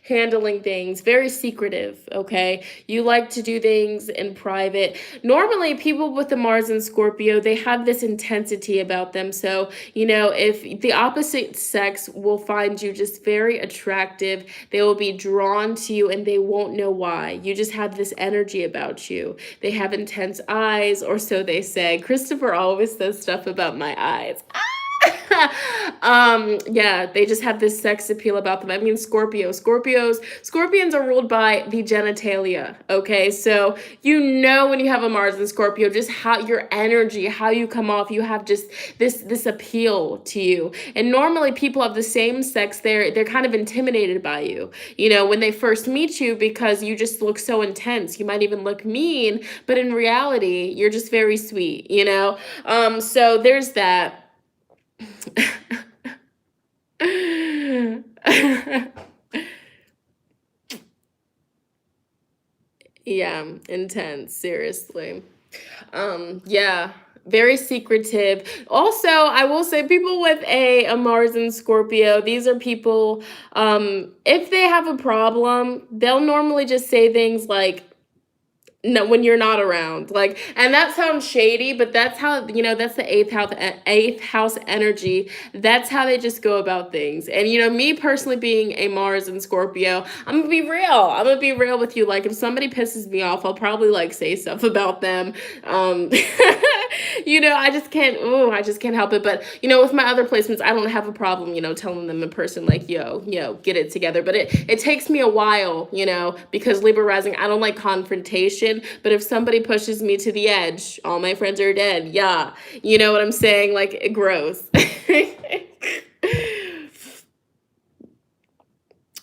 handling things, very secretive. Okay, you like to do things in private. Normally people with the Mars and Scorpio, they have this intensity about them. So if the opposite sex will find you just very attractive, they will be drawn to you and they won't know why. You just have this energy about you. They have intense eyes, or so they say. Christopher always says stuff about my eyes. Yeah, they just have this sex appeal about them. I mean, Scorpions are ruled by the genitalia. Okay, so when you have a Mars in Scorpio, just how your energy, how you come off, you have just this appeal to you. And normally people of the same sex, they're kind of intimidated by you, when they first meet you, because you just look so intense. You might even look mean, but in reality, you're just very sweet, so there's that. Yeah, intense, seriously. Yeah, very secretive. Also, I will say people with a Mars in Scorpio, these are people, if they have a problem, they'll normally just say things like, no, when you're not around, like, and that sounds shady, but that's how, that's the eighth house energy. That's how they just go about things. And me personally being a Mars and Scorpio, I'm gonna be real with you. Like, if somebody pisses me off, I'll probably like say stuff about them. I just can't help it. But with my other placements, I don't have a problem, telling them in person, like, get it together. But it takes me a while, because Libra rising, I don't like confrontation. But if somebody pushes me to the edge, all my friends are dead. Yeah, you know what I'm saying? Like, gross.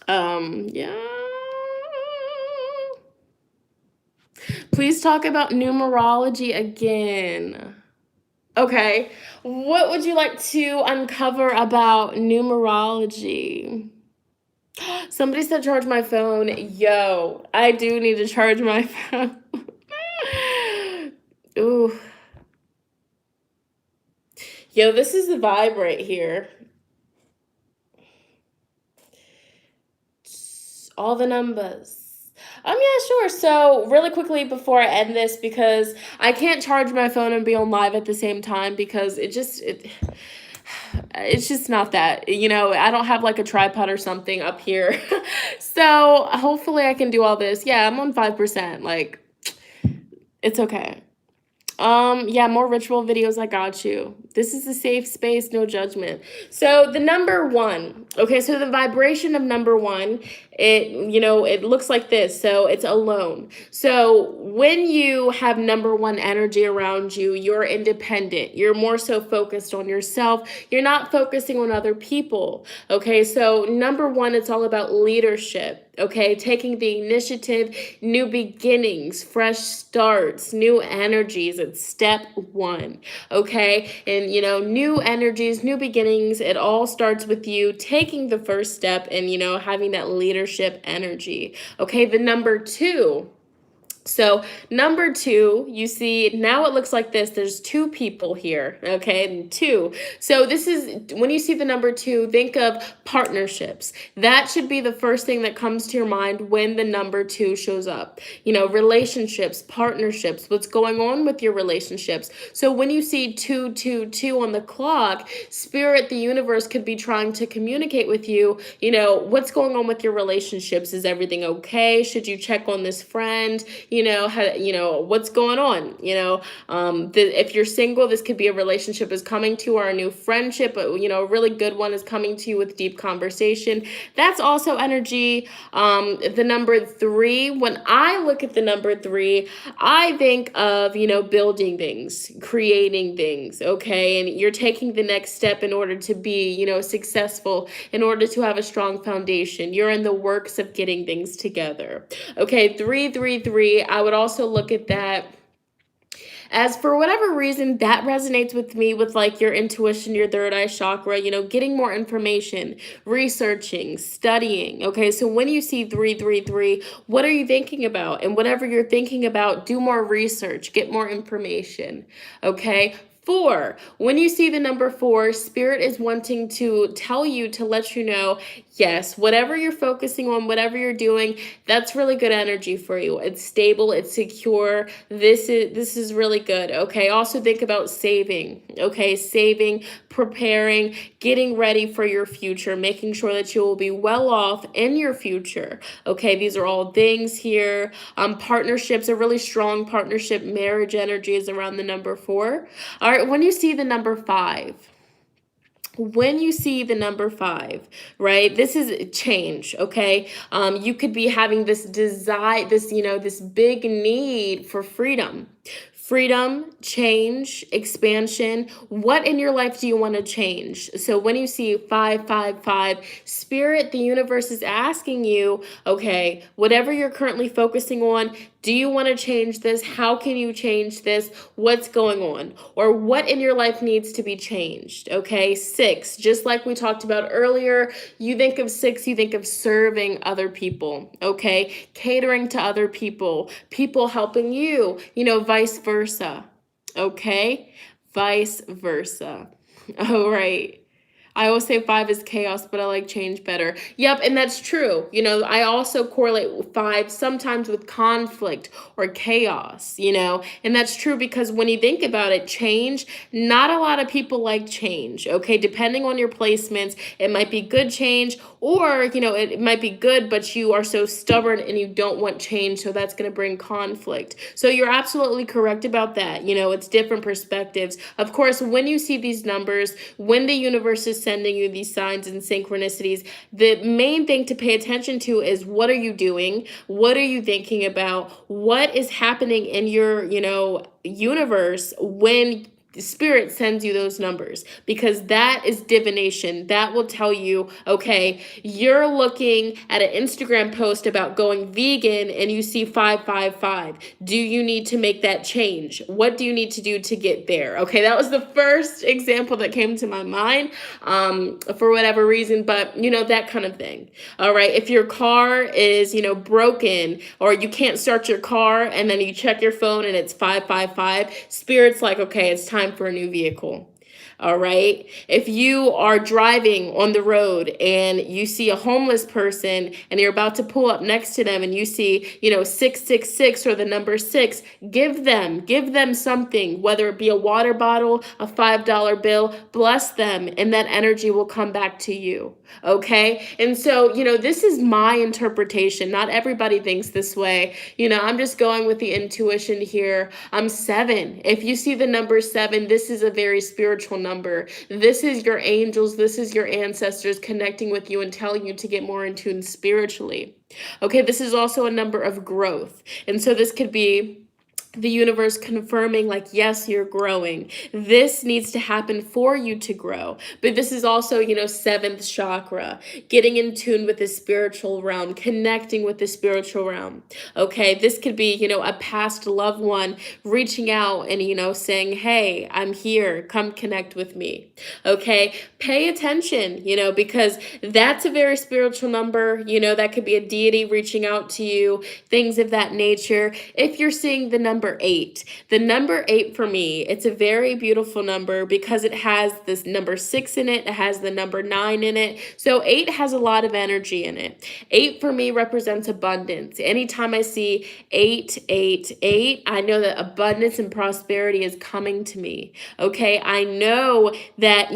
Yeah. Please talk about numerology again. Okay. What would you like to uncover about numerology? Somebody said charge my phone. Yo, I do need to charge my phone. Ooh. Yo, this is the vibe right here. All the numbers. Yeah, sure. So really quickly before I end this, because I can't charge my phone and be on live at the same time, because it's just not that, I don't have like a tripod or something up here. So hopefully I can do all this. Yeah, I'm on 5%. Like, it's okay. Yeah, more ritual videos. I got you. This is a safe space, no judgment. So the number 1. Okay, so the vibration of number 1, it looks like this. So it's alone. So when you have number 1 energy around you, you're independent. You're more so focused on yourself. You're not focusing on other people. Okay, so number 1, it's all about leadership. Okay, taking the initiative, new beginnings, fresh starts, new energies. It's step one. Okay, and new energies, new beginnings. It all starts with you taking the first step and having that leadership energy. Okay, the number two. So number two, you see now it looks like this. There's two people here, okay, and two. So this is when you see the number two, think of partnerships. That should be the first thing that comes to your mind when the number two shows up. Relationships, partnerships, what's going on with your relationships. So when you see 222 on the clock, spirit, the universe could be trying to communicate with you, what's going on with your relationships. Is everything okay? Should you check on this friend? What's going on. If you're single, this could be a relationship is coming to, or a new friendship, a really good one is coming to you with deep conversation. That's also energy. The number three, when I look at the number three, I think of building things, creating things. Okay, and you're taking the next step in order to be successful, in order to have a strong foundation. You're in the works of getting things together. Okay, 333, I would also look at that as, for whatever reason, that resonates with me, with like your intuition, your third eye chakra, getting more information, researching, studying. Okay, so when you see 333, what are you thinking about? And whatever you're thinking about, do more research, get more information. Okay, four, when you see the number four, spirit is wanting to tell you, to let you know, yes, whatever you're focusing on, whatever you're doing, that's really good energy for you. It's stable, it's secure. This is really good. Okay, also think about saving. Okay, saving, preparing, getting ready for your future, making sure that you will be well off in your future. Okay, these are all things here. Partnerships, a really strong partnership, marriage energy is around the number four. All right, when you see the number five, right, this is change. Okay, you could be having this desire, this big need for freedom, change, expansion. What in your life do you want to change? So when you see 555, spirit, the universe is asking you, okay, whatever you're currently focusing on, do you want to change this? How can you change this? What's going on? Or what in your life needs to be changed? Okay, six, just like we talked about earlier, you think of six, you think of serving other people. Okay, catering to other people, people helping you, vice versa. Okay, vice versa. All right. I always say five is chaos, but I like change better. Yep, and that's true. I also correlate five sometimes with conflict or chaos, and that's true because when you think about it, change, not a lot of people like change. Okay, depending on your placements, it might be good change, or, it might be good, but you are so stubborn and you don't want change, so that's going to bring conflict. So you're absolutely correct about that. It's different perspectives. Of course, when you see these numbers, when the universe is sending you these signs and synchronicities, the main thing to pay attention to is, what are you doing? What are you thinking about? What is happening in your, universe when spirit sends you those numbers? Because that is divination. That will tell you, okay, you're looking at an Instagram post about going vegan and you see 555. Do you need to make that change? What do you need to do to get there? Okay, that was the first example that came to my mind, for whatever reason, but that kind of thing. All right, if your car is broken, or you can't start your car, and then you check your phone and it's 555, spirit's like, okay, it's time for a new vehicle. All right. If you are driving on the road and you see a homeless person and you're about to pull up next to them and you see, 666 or the number six, give them something, whether it be a water bottle, a $5 bill, bless them, and that energy will come back to you. Okay. And so, this is my interpretation. Not everybody thinks this way. I'm just going with the intuition here. I'm seven. If you see the number seven, this is a very spiritual number. This is your angels. This is your ancestors connecting with you and telling you to get more in tune spiritually. Okay. This is also a number of growth. And so this could be the universe confirming, like, yes, you're growing. This needs to happen for you to grow. But this is also, seventh chakra, getting in tune with the spiritual realm, connecting with the spiritual realm. Okay, this could be, a past loved one reaching out and, saying, hey, I'm here, come connect with me. Okay, pay attention, because that's a very spiritual number. That could be a deity reaching out to you, things of that nature. If you're seeing the number 8, the number 8 for me, it's a very beautiful number because it has this number 6 in it, it has the number 9 in it. So 8 has a lot of energy in it. 8 for me represents abundance. Anytime I see 8, 8, 8, I know that abundance and prosperity is coming to me. Okay, I know that,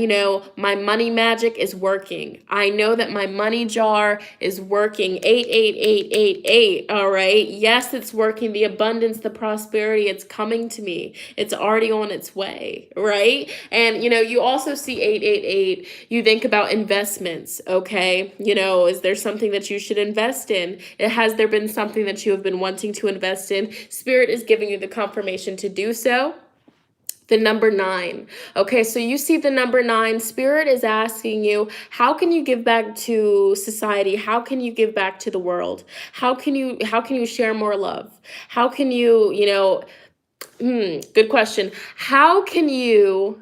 my money magic is working. I know that my money jar is working. 8, 8, 8, 8, 8. All right. Yes, it's working. The abundance, the prosperity, it's coming to me. It's already on its way. Right. And, you also see 8, 8, 8. You think about investments. Okay. Is there something that you should invest in? Has there been something that you have been wanting to invest in? Spirit is giving you the confirmation to do so. The number 9. Okay, so you see the number 9. Spirit is asking you, how can you give back to society? How can you give back to the world? How can you share more love? How can you, good question. How can you,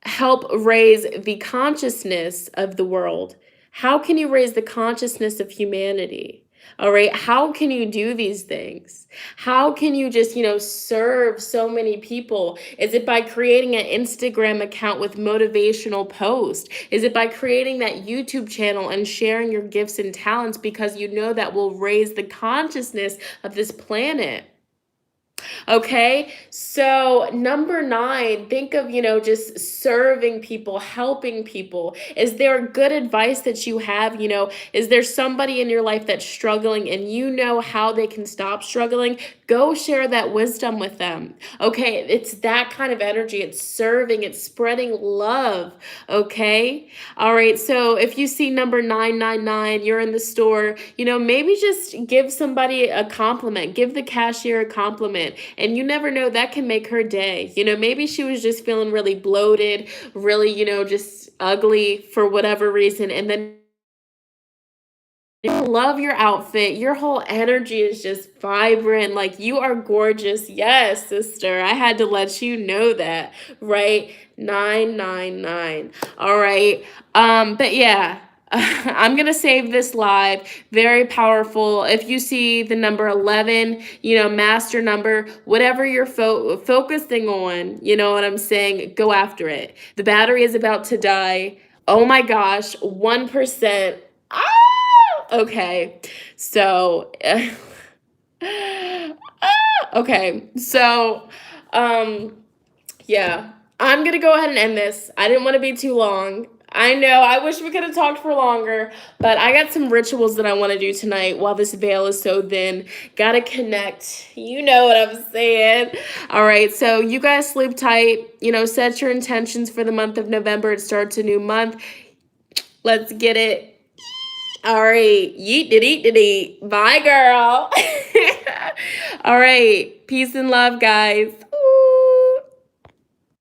help raise the consciousness of the world? How can you raise the consciousness of humanity? All right. How can you do these things? How can you just, serve so many people? Is it by creating an Instagram account with motivational posts? Is it by creating that YouTube channel and sharing your gifts and talents because you know that will raise the consciousness of this planet? Okay, so number 9, think of, just serving people, helping people. Is there good advice that you have? Is there somebody in your life that's struggling and you know how they can stop struggling? Go share that wisdom with them. Okay, it's that kind of energy. It's serving, it's spreading love. Okay, all right, so if you see number 999, you're in the store, maybe just give somebody a compliment, give the cashier a compliment. And you never know, that can make her day. Maybe she was just feeling really bloated, really, just ugly for whatever reason. And then love your outfit. Your whole energy is just vibrant. Like, you are gorgeous. Yes, sister. I had to let you know that, right? 999. All right. But yeah. I'm going to save this live. Very powerful. If you see the number 11, master number, whatever you're focusing on, you know what I'm saying? Go after it. The battery is about to die. Oh my gosh, 1%. Ah! Okay. So, okay. So, yeah, I'm gonna go ahead and end this. I didn't want to be too long. I know, I wish we could have talked for longer, but I got some rituals that I want to do tonight while this veil is so thin. Gotta connect. You know what I'm saying. All right, so you guys sleep tight. Set your intentions for the month of November. It starts a new month. Let's get it. All right, yeet did eat did eat. Bye, girl. All right, peace and love, guys.